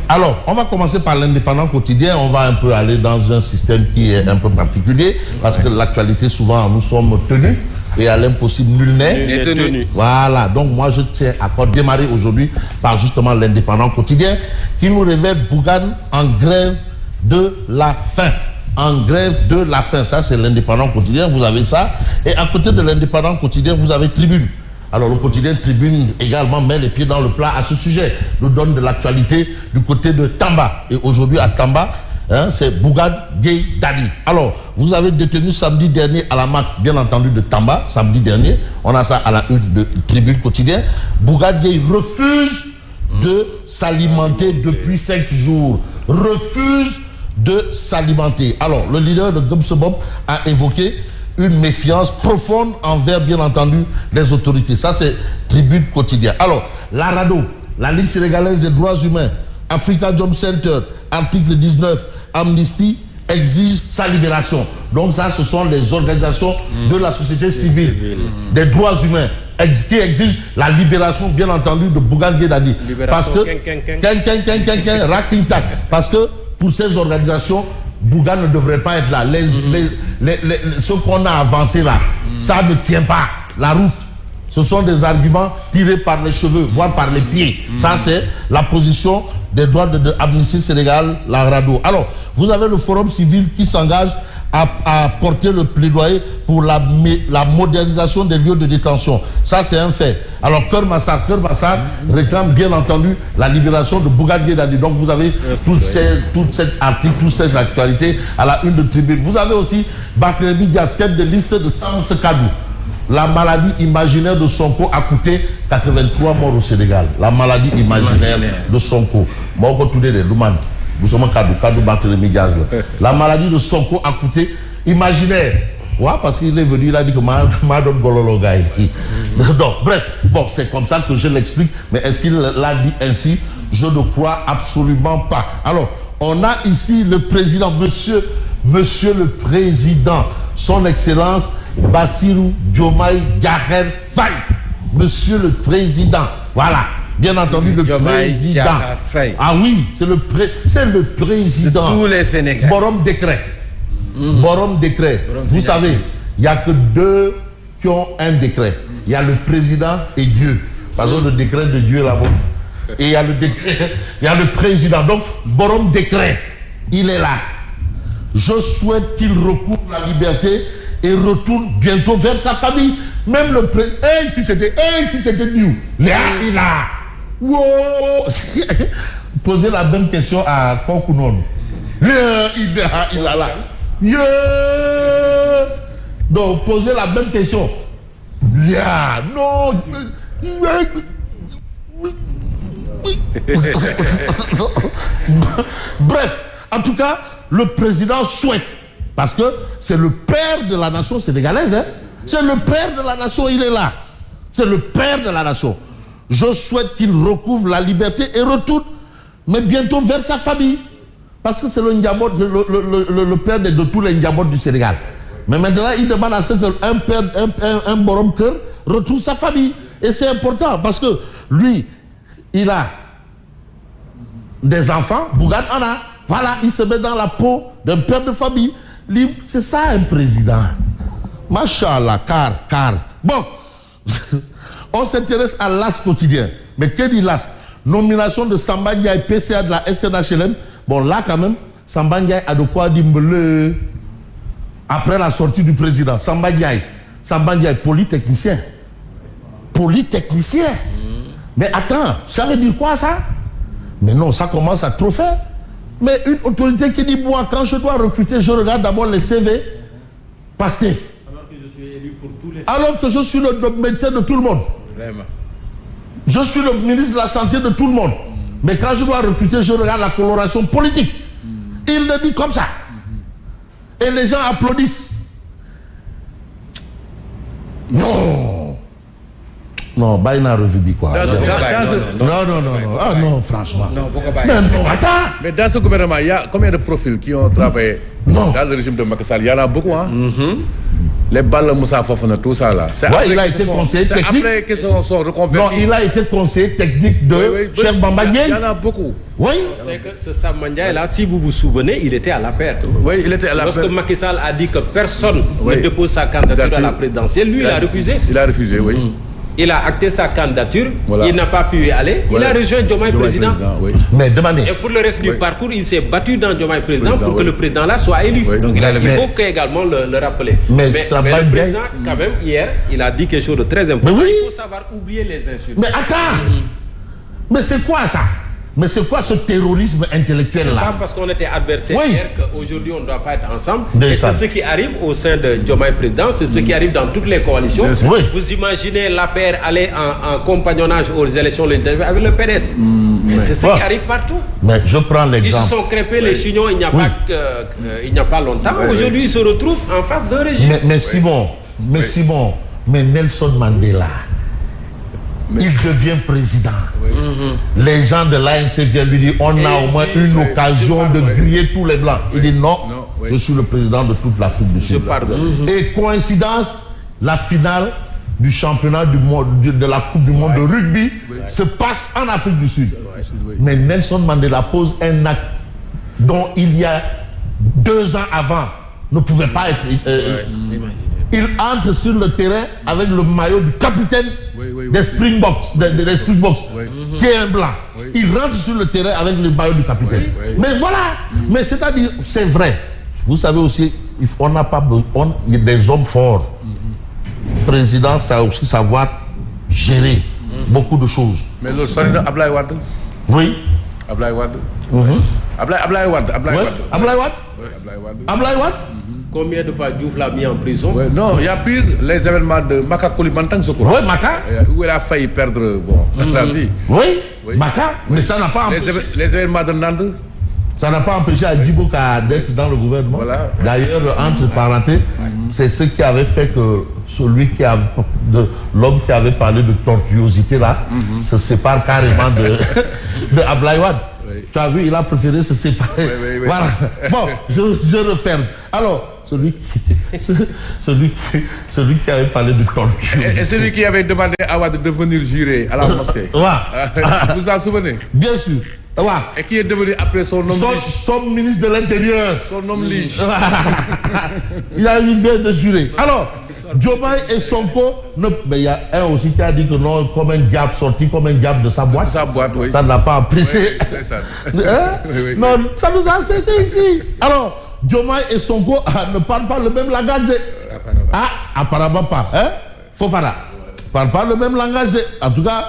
Alors, on va commencer par l'indépendant quotidien. On va un peu aller dans un système qui est un peu particulier parce que l'actualité, souvent, nous sommes tenus et à l'impossible, nul n'est tenu. Voilà. Donc, moi, je tiens à démarrer aujourd'hui par justement l'indépendant quotidien qui nous révèle Bougane en grève de la faim. En grève de la faim. Ça, c'est l'indépendant quotidien. Vous avez ça. Et à côté de l'indépendant quotidien, vous avez Tribune. Alors le quotidien Tribune également met les pieds dans le plat à ce sujet, nous donne de l'actualité du côté de Tamba. Et aujourd'hui à Tamba, c'est Bougane Gueye Dany. Alors, vous avez détenu samedi dernier à la MAC, bien entendu de Tamba, samedi dernier, on a ça à la une de Tribune quotidien. Bougane Gueye refuse de s'alimenter depuis 5 jours. Refuse de s'alimenter. Alors, le leader de Gumsebob a évoqué une méfiance profonde envers, bien entendu, les autorités. Ça, c'est Tribune quotidien. Alors, la RADDHO, la Ligue sénégalaise des droits humains, Africa Job Center, article 19, Amnesty, exige sa libération. Donc ça, ce sont les organisations de la société civile, des droits humains, qui exigent la libération, bien entendu, de Bougane Gueye Dany. Parce que, parce que, pour ces organisations, Bougane ne devrait pas être là. Ce qu'on a avancé là, ça ne tient pas la route. Ce sont des arguments tirés par les cheveux, voire par les pieds. Ça, c'est la position des droits de Amnesty Sénégal, la RADDHO. Alors, vous avez le Forum civil qui s'engage à porter le plaidoyer pour la modernisation des lieux de détention. Ça, c'est un fait. Alors, Keur Massar réclame bien entendu la libération de Bougane Gueye Dany. Donc, vous avez toute cette article, toute cette actualité à la une de Tribune. Vous avez aussi Barthélémy Dias, tête de liste de Sams Kadou. La maladie imaginaire de Sonko a coûté 83 morts au Sénégal. La maladie imaginaire de Sonko. La maladie de Sonko a coûté imaginaire. Ouais, parce qu'il est venu, il a dit que Madon Gololo Gaï. Donc, bref, bon, c'est comme ça que je l'explique, mais est-ce qu'il l'a dit ainsi? Je ne crois absolument pas. Alors, on a ici le président, monsieur le président, son excellence Bassirou Diomaye Diakhar Faye. Monsieur le président, voilà. Bien entendu, le président. Ah oui, c'est le président. De tous les Sénégalais. Borom décret. Borom décret. Vous savez, il n'y a que deux qui ont un décret. Il y a le président et Dieu. Par exemple, le décret de Dieu là-bas. Et il y a le décret, il y a le président. Donc, Borom décret, il est là. Je souhaite qu'il recouvre la liberté et retourne bientôt vers sa famille. Même le président. Si c'était Dieu. Là, il a. Wow. Posez la même question à Kokunon. Il a là. Donc, posez la même question. Non. Bref, en tout cas, le président souhaite, parce que c'est le père de la nation sénégalaise, c'est le père de la nation, il est là. C'est le père de la nation. Je souhaite qu'il recouvre la liberté et retourne, mais bientôt vers sa famille. Parce que c'est le père de tous les Ndiamot du Sénégal. Mais maintenant, il demande à ce qu'un père, un Borom Keur retrouve sa famille. Et c'est important parce que lui, il a des enfants, Bougane en a. Voilà, il se met dans la peau d'un père de famille. C'est ça un président. Machallah, car. Bon, on s'intéresse à l'AS quotidien. Mais que dit l'AS? Nomination de Samba Ndiaye, PCA de la SNHLM. Bon, là quand même, Samba Ndiaye a de quoi dire après la sortie du président. Samba Ndiaye, polytechnicien. Polytechnicien. Mais attends, ça veut dire quoi ça? Mais non, ça commence à trop faire. Mais une autorité qui dit, moi, quand je dois recruter, je regarde d'abord les CV. Pastef. Alors que je suis élu pour tous les... Alors que je suis le médecin de tout le monde. Vraiment. Je suis le ministre de la Santé de tout le monde. Mais quand je dois recruter, je regarde la coloration politique. Il le dit comme ça. Et les gens applaudissent. Non. Non, Baïna revue quoi. Non. Ah non, franchement. Non, pourquoi pas? Non, attends. Mais dans ce gouvernement, il y a combien de profils qui ont travaillé dans le régime de Macky Sall? Il y en a beaucoup, hein? Les balles Moussa Fofana, tout ça là. Il a été conseiller technique. Après qu'ils sont reconvertis. Non, il a été conseiller technique de Cheikh Bamba Dièye. Il y en a beaucoup. Oui. C'est que ce Sam Mandiaye là, si vous vous souvenez, il était à la perte. Oui, il était à la perte. Lorsque Macky Sall a dit que personne ne dépose sa candidature à la présidentielle, lui, il a refusé. Il a refusé, oui. Il a acté sa candidature, voilà. Il n'a pas pu y aller, il a rejoint Diomaye président. Oui. Mais demandez. Et pour le reste du parcours, il s'est battu dans Diomaye président pour que le président là soit élu. Oui. Donc il faut également le rappeler. Mais le président, quand même, hier, il a dit quelque chose de très important. Il faut savoir oublier les insultes. Mais attends, mais c'est quoi ça? Mais c'est quoi ce terrorisme intellectuel là? C'est pas parce qu'on était adversaires hier qu'aujourd'hui on ne doit pas être ensemble. Et c'est ce qui arrive au sein de Diomaye président, c'est ce qui arrive dans toutes les coalitions. Vous imaginez l'APR aller en compagnonnage aux élections législatives avec le PDS. C'est ce qui arrive partout. Mais je prends l'exemple. Ils se sont crêpés les chignons il n'y a pas longtemps. Aujourd'hui ils se retrouvent en face d'un régime. Mais Simon, mais Nelson Mandela, il devient président. Les gens de l'ANC viennent lui dire on a au moins une occasion de griller tous les blancs. Il dit non, je suis le président de toute l'Afrique du Sud. Et coïncidence, la finale du championnat du monde, de la Coupe du monde de rugby se passe en Afrique du Sud. Mais Nelson Mandela pose un acte dont il y a 2 ans avant ne pouvait pas être. Il entre sur le terrain avec le maillot du capitaine des Springboks, qui est un blanc. Il rentre sur le terrain avec le maillot du capitaine. Mais voilà, mais c'est-à-dire, c'est vrai. Vous savez aussi, on n'a pas besoin, il y a des hommes forts. Président, ça aussi savoir gérer beaucoup de choses. Mais le son de Ablaye Wade. Oui. Ablaye Wade. Ablaye Wade. Ablaye Wade. Combien de fois Diouf l'a mis en prison? Non, il y a pire les événements de Maka Koulibantang, je crois. Oui, Maka. Où il a failli perdre la vie. Oui, Maka, mais ça n'a pas empêché. Les événements de Nande. Ça n'a pas empêché Adjiboka d'être dans le gouvernement. Voilà. D'ailleurs, entre parenthèses, c'est ce qui avait fait que l'homme qui avait parlé de tortuosité là se sépare carrément de Ablaye Wade. Tu as vu, il a préféré se séparer. Voilà. Bon, je referme. Alors, celui qui avait parlé de torture. Et celui qui avait demandé à Wade de venir jurer à la mosquée. Vous vous en souvenez? Bien sûr. Et qui est devenu après son homme son ministre de l'Intérieur. Son homme lige. Il a eu de jurer. Alors, Diomaye et Sonko, mais il y a un aussi qui a dit que non, comme un diable sorti, comme un diable de sa boîte. Ça ne l'a pas empêché. Non, ça nous a accepté ici. Alors, Diomaye et Sonko ne parlent pas le même langage. Apparemment pas. Fofana. Ne parlent pas le même langage. En tout cas,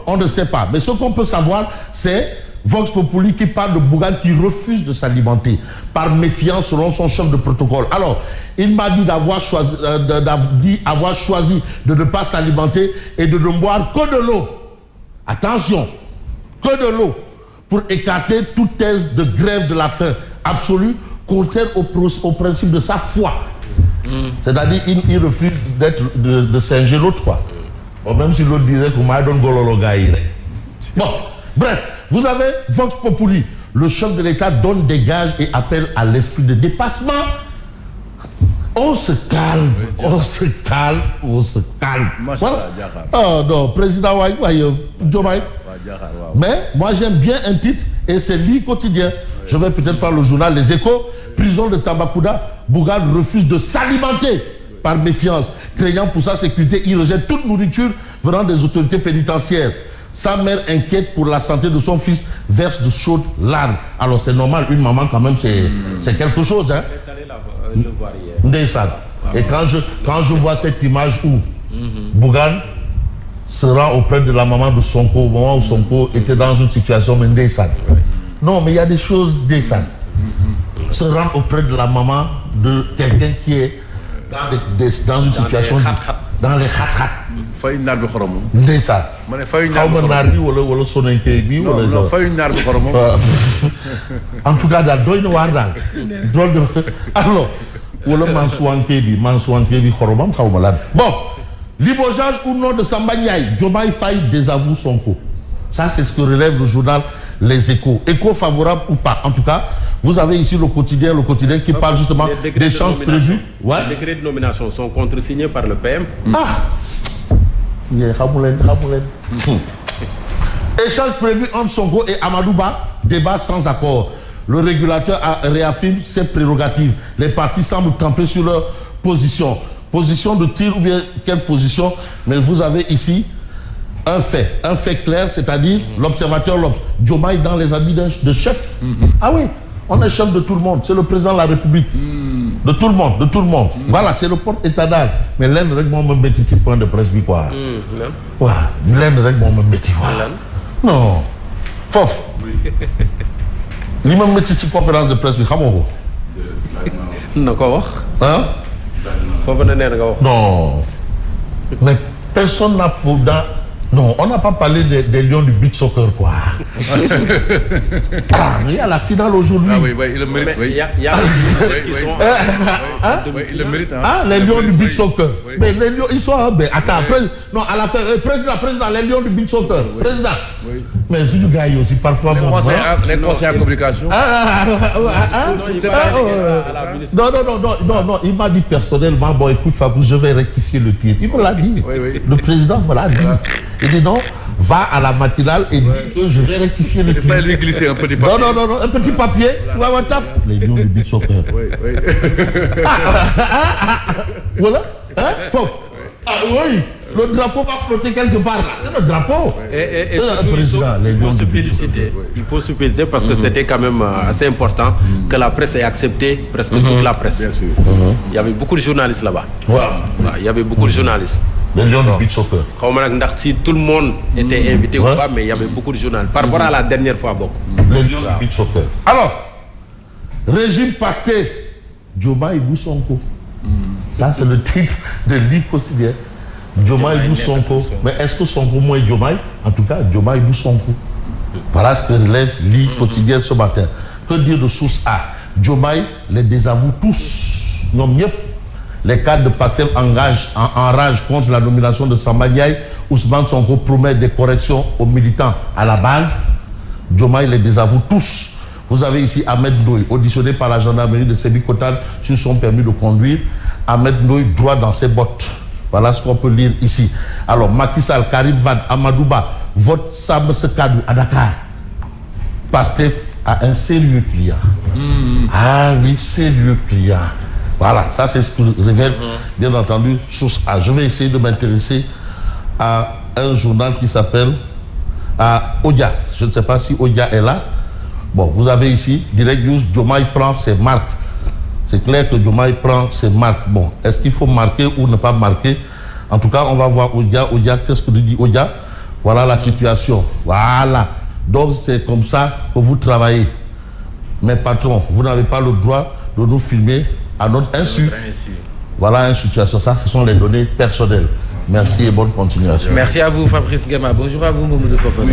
on ne sait pas. Mais ce qu'on peut savoir, c'est Vox Populi qui parle de Bougane qui refuse de s'alimenter par méfiance selon son chef de protocole. Alors, il m'a dit avoir choisi de ne pas s'alimenter et de ne boire que de l'eau. Attention, que de l'eau, pour écarter toute thèse de grève de la faim absolue, contraire au principe de sa foi. C'est-à-dire, il refuse de singer l'autre, quoi. Bon, même si l'autre disait que Maïdon Gololo Gaïre. Bon, bref, vous avez Vox Populi. Le chef de l'État donne des gages et appelle à l'esprit de dépassement. On se calme, Voilà. Oh non, président Diomaye. Mais moi j'aime bien un titre et c'est l'I quotidien. Je vais peut-être prendre le journal Les Échos. Prison de Tambacounda, Bougane refuse de s'alimenter par méfiance. Craignant pour sa sécurité, il rejette toute nourriture venant des autorités pénitentiaires. Sa mère, inquiète pour la santé de son fils, verse de chaudes larmes. Alors c'est normal, une maman quand même, c'est quelque chose. Hein? Et quand je vois cette image où Bougane se rend auprès de la maman de Sonko, au moment où Sonko était dans une situation Ndessan. Non, mais il y a des choses Ndessan. Se rend auprès de la maman de quelqu'un qui est dans une situation dans les khat-khat. Fay nar bi xorom. Ndeysaan. Mané fay nar bi xorom. wala sonenke bi wala. Non, fay nar bi xorom. En tout cas, doy na waar daal. Drôle de alors wala mansuanke bi xoromam xawma lan. Bon, limogeage ou non de Samba Ndiaye, Diomaye Faye désavoue Sonko. Ça c'est ce que relève le journal Les Échos. Écho favorable ou pas. En tout cas, Vous avez ici le quotidien qui parle justement d'échanges prévus. Ouais. Les décrets de nomination sont contresignés par le PM. Échange prévu entre Sonko et Amadouba, débat sans accord. Le régulateur réaffirme ses prérogatives. Les partis semblent camper sur leur position. Position de tir ou bien quelle position? Mais vous avez ici un fait clair, c'est-à-dire l'observateur Diomaye dans les habits de chef. Ah oui, on est chef de tout le monde. C'est le président de la République. De tout le monde. Voilà, c'est le porte-étendard. Mais l'un règlement me met petit point de presse, quoi. Ouais, l'un règlement me met petit. Non. Fof. Il m'a mis une conférence de presse, hein? Non. Mais personne n'a pour dans... Non, on n'a pas parlé des lions du beach soccer, quoi. Il y a la finale aujourd'hui. Ah oui, il le mérite, oui. Il y a qui sont... il le mérite, hein. Ah, les lions du beach soccer. Mais les lions, ils sont... attends, après... Non, à la fin, président, les lions du beach soccer. Président. Oui. Mais si du gars, il y a aussi parfois... Les conseils en communication. Non, il m'a dit personnellement, bon, écoute, Fabrice, je vais rectifier le tir. Il me l'a dit. Le président me l'a dit. Il dit non, va à la matinale et dit que je vais rectifier le tir. Il faut lui glisser un petit papier. Non, un petit papier. Les lions du beach soccer. Voilà. Oui. Le drapeau va flotter quelque part là. C'est le drapeau. Et il faut se féliciter parce que c'était quand même assez important que la presse ait accepté presque toute la presse. Bien sûr. Il y avait beaucoup de journalistes là-bas. Il y avait beaucoup de journalistes. Les lions du beach soccer. Si tout le monde était invité ou pas, mais il y avait beaucoup de journalistes. Par rapport à la dernière fois, beaucoup. Les lions du beach soccer. Alors, régime Pastef, Diomaye Sonko. Là, c'est le titre de livre quotidien. Diomaye Sonko. Mais est-ce que Sonko moins Diomaye? En tout cas, Diomaye Sonko. Voilà ce que relève livre quotidien ce matin. Que dire de source A? Diomaye les désavoue tous. Non, mieux. Les cadres de Pastef enragent contre la nomination de Samba Ndiaye. Ousmane Sonko promet des corrections aux militants à la base. Diomaye les désavoue tous. Vous avez ici Ahmed Ndoye, auditionné par la gendarmerie de Sébikotane sur son permis de conduire. Ahmed Ndoye droit dans ses bottes. Voilà ce qu'on peut lire ici. Alors, Macky Sall, Karim Wade, Amadouba, vote Samba Sekadou à Dakar. Pastef a un sérieux client. Ah oui, sérieux client. Voilà, ça c'est ce que révèle, bien entendu, source A. Je vais essayer de m'intéresser à un journal qui s'appelle Odia. Je ne sais pas si Odia est là. Bon, vous avez ici, Direct News, Diomaye prend ses marques. C'est clair que Diomaye prend ses marques. Bon, est-ce qu'il faut marquer ou ne pas marquer? En tout cas, on va voir Odia. Odia, qu'est-ce que nous dit Odia? Voilà la situation. Voilà. Donc, c'est comme ça que vous travaillez. Mais patron, vous n'avez pas le droit de nous filmer à notre insu. Voilà une situation. Ça, ce sont les données personnelles. Merci et bonne continuation. Merci à vous, Fabrice Gama. Bonjour à vous, Mamoudou Fofana.